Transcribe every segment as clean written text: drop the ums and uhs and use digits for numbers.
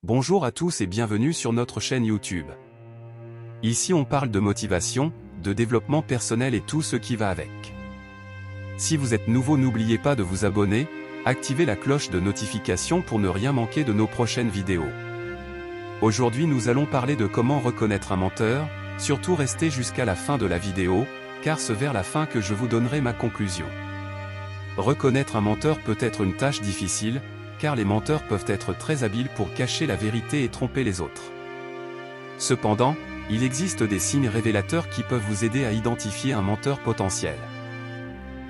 Bonjour à tous et bienvenue sur notre chaîne YouTube. Ici on parle de motivation, de développement personnel et tout ce qui va avec. Si vous êtes nouveau, n'oubliez pas de vous abonner, activer la cloche de notification pour ne rien manquer de nos prochaines vidéos. Aujourd'hui nous allons parler de comment reconnaître un menteur, surtout restez jusqu'à la fin de la vidéo, car c'est vers la fin que je vous donnerai ma conclusion. Reconnaître un menteur peut être une tâche difficile, car les menteurs peuvent être très habiles pour cacher la vérité et tromper les autres. Cependant, il existe des signes révélateurs qui peuvent vous aider à identifier un menteur potentiel.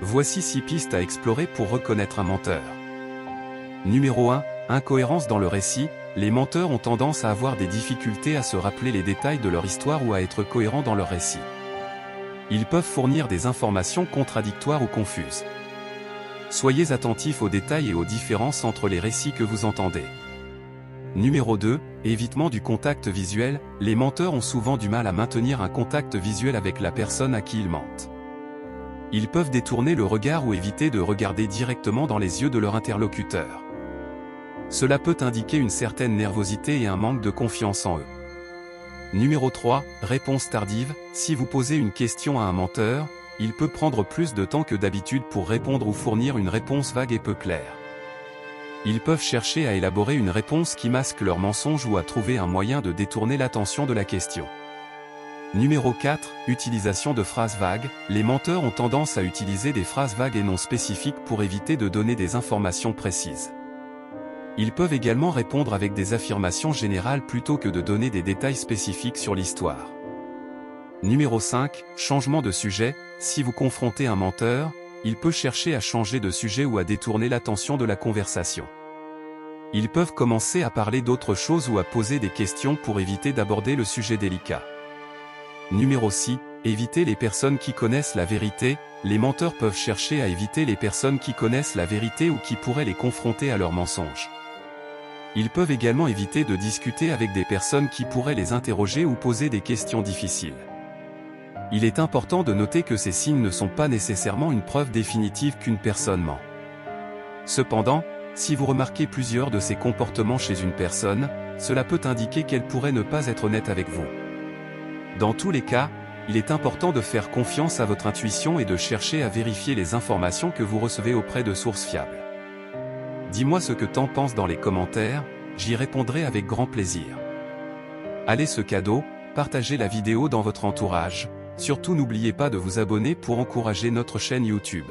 Voici 6 pistes à explorer pour reconnaître un menteur. Numéro 1. Incohérence dans le récit. Les menteurs ont tendance à avoir des difficultés à se rappeler les détails de leur histoire ou à être cohérents dans leur récit. Ils peuvent fournir des informations contradictoires ou confuses. Soyez attentifs aux détails et aux différences entre les récits que vous entendez. Numéro 2. Évitement du contact visuel. Les menteurs ont souvent du mal à maintenir un contact visuel avec la personne à qui ils mentent. Ils peuvent détourner le regard ou éviter de regarder directement dans les yeux de leur interlocuteur. Cela peut indiquer une certaine nervosité et un manque de confiance en eux. Numéro 3. Réponse tardive. Si vous posez une question à un menteur, il peut prendre plus de temps que d'habitude pour répondre ou fournir une réponse vague et peu claire. Ils peuvent chercher à élaborer une réponse qui masque leur mensonge ou à trouver un moyen de détourner l'attention de la question. Numéro 4. Utilisation de phrases vagues. Les menteurs ont tendance à utiliser des phrases vagues et non spécifiques pour éviter de donner des informations précises. Ils peuvent également répondre avec des affirmations générales plutôt que de donner des détails spécifiques sur l'histoire. Numéro 5. Changement de sujet. Si vous confrontez un menteur, il peut chercher à changer de sujet ou à détourner l'attention de la conversation. Ils peuvent commencer à parler d'autre chose ou à poser des questions pour éviter d'aborder le sujet délicat. Numéro 6. Éviter les personnes qui connaissent la vérité. Les menteurs peuvent chercher à éviter les personnes qui connaissent la vérité ou qui pourraient les confronter à leurs mensonges. Ils peuvent également éviter de discuter avec des personnes qui pourraient les interroger ou poser des questions difficiles. Il est important de noter que ces signes ne sont pas nécessairement une preuve définitive qu'une personne ment. Cependant, si vous remarquez plusieurs de ces comportements chez une personne, cela peut indiquer qu'elle pourrait ne pas être honnête avec vous. Dans tous les cas, il est important de faire confiance à votre intuition et de chercher à vérifier les informations que vous recevez auprès de sources fiables. Dis-moi ce que t'en penses dans les commentaires, j'y répondrai avec grand plaisir. Allez ce cadeau, partagez la vidéo dans votre entourage. Surtout n'oubliez pas de vous abonner pour encourager notre chaîne YouTube.